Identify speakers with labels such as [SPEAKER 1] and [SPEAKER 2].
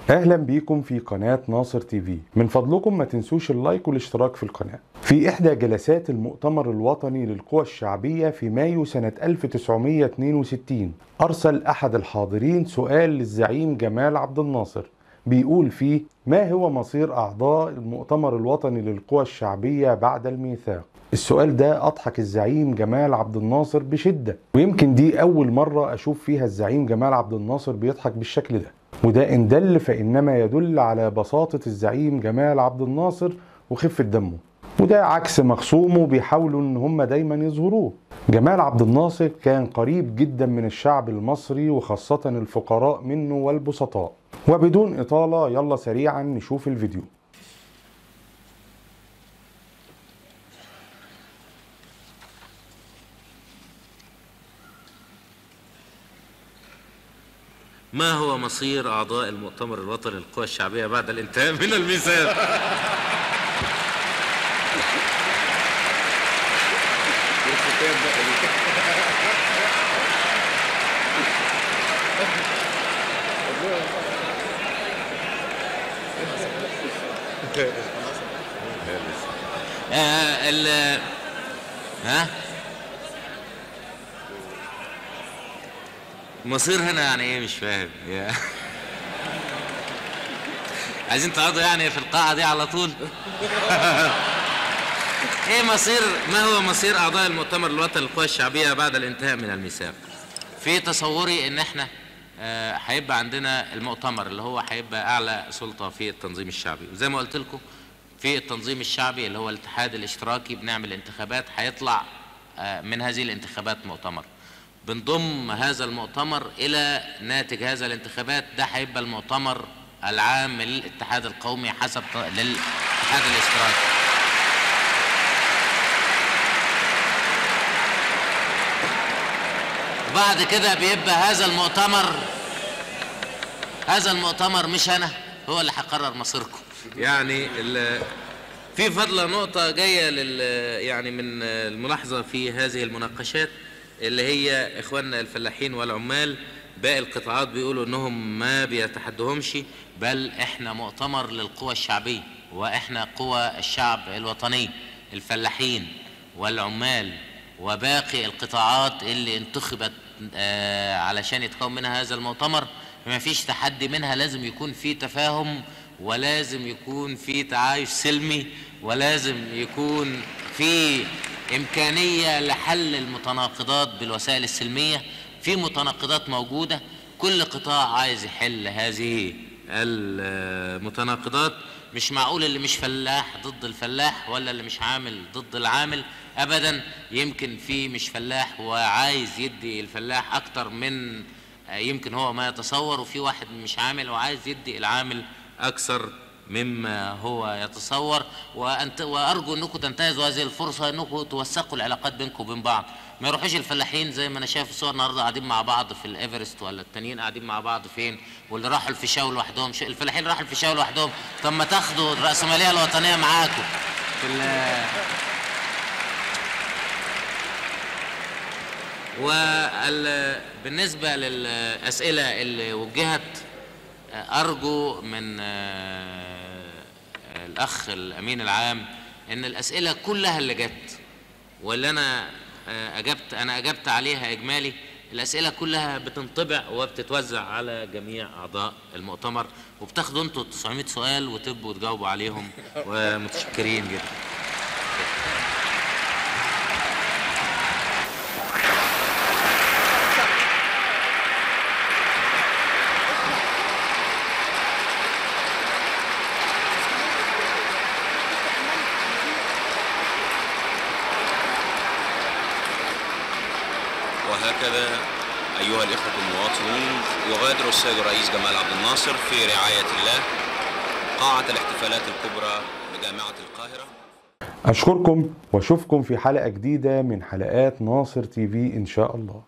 [SPEAKER 1] اهلا بيكم في قناة ناصر تي في. من فضلكم ما تنسوش اللايك والاشتراك في القناة. في احدى جلسات المؤتمر الوطني للقوى الشعبية في مايو سنة 1962 ارسل احد الحاضرين سؤال للزعيم جمال عبد الناصر بيقول فيه: ما هو مصير اعضاء المؤتمر الوطني للقوى الشعبية بعد الميثاق؟ السؤال ده أضحك الزعيم جمال عبد الناصر بشدة، ويمكن دي أول مرة أشوف فيها الزعيم جمال عبد الناصر بيضحك بالشكل ده، وده إن دل فإنما يدل على بساطة الزعيم جمال عبد الناصر وخفة دمه، وده عكس مخصومه بيحاولوا إن هم دايما يظهروه. جمال عبد الناصر كان قريب جدا من الشعب المصري وخاصة الفقراء منه والبسطاء. وبدون إطالة يلا سريعا نشوف الفيديو.
[SPEAKER 2] ما هو مصير أعضاء المؤتمر الوطني للقوى الشعبية بعد الانتهاء من الميثاق؟ مصير هنا يعني ايه؟ مش فاهم. عايزين تقعدوا يعني في القاعة دي على طول؟ ايه مصير، ما هو مصير اعضاء المؤتمر الوطني للقوى الشعبية بعد الانتهاء من الميثاق؟ في تصوري ان احنا هيبقى عندنا المؤتمر اللي هو هيبقى اعلى سلطة في التنظيم الشعبي، وزي ما قلت لكم في التنظيم الشعبي اللي هو الاتحاد الاشتراكي بنعمل انتخابات، هيطلع من هذه الانتخابات مؤتمر، بنضم هذا المؤتمر الى ناتج هذا الانتخابات، ده هيبقى المؤتمر العام للاتحاد القومي حسب للاتحاد الاشتراكي. وبعد كده بيبقى هذا المؤتمر مش انا هو اللي هقرر مصيركم. يعني في فضلة نقطة جاية يعني من الملاحظة في هذه المناقشات اللي هي اخواننا الفلاحين والعمال، باقي القطاعات بيقولوا انهم ما بيتحدهمش، بل احنا مؤتمر للقوى الشعبية، واحنا قوى الشعب الوطني، الفلاحين والعمال وباقي القطاعات اللي انتخبت علشان يتكون منها هذا المؤتمر. ما فيش تحدي منها، لازم يكون في تفاهم، ولازم يكون في تعايش سلمي، ولازم يكون في إمكانية لحل المتناقضات بالوسائل السلمية. في متناقضات موجودة، كل قطاع عايز يحل هذه المتناقضات. مش معقول اللي مش فلاح ضد الفلاح، ولا اللي مش عامل ضد العامل، أبدا. يمكن في مش فلاح وعايز يدي الفلاح أكتر من يمكن هو ما يتصور، وفي واحد مش عامل وعايز يدي العامل أكثر مما هو يتصور. وأرجو أنكم تنتهزوا هذه الفرصة، أنكم توثقوا العلاقات بينكم وبين بعض. ما يروحوش الفلاحين زي ما أنا شايف الصور النهارده قاعدين مع بعض في الإيفرست، ولا التانيين قاعدين مع بعض فين، واللي راحوا الفيشاو لوحدهم. الفلاحين راحوا الفيشاو لوحدهم، طب ما تاخدوا الرأسمالية الوطنية معاكم في بالنسبة للأسئلة اللي وجهت، أرجو من الأخ الأمين العام إن الأسئلة كلها اللي جت واللي أنا أجبت عليها إجمالي، الأسئلة كلها بتنطبع وبتتوزع على جميع أعضاء المؤتمر، وبتاخدوا أنتوا 900 سؤال وتبقوا تجاوبوا عليهم، ومتشكرين جدا.
[SPEAKER 3] وهكذا أيها الإخوة المواطنون، يغادر السيد الرئيس جمال عبد الناصر في رعاية الله قاعة الاحتفالات الكبرى بجامعة القاهرة.
[SPEAKER 1] أشكركم وأشوفكم في حلقة جديدة من حلقات ناصر تي في إن شاء الله.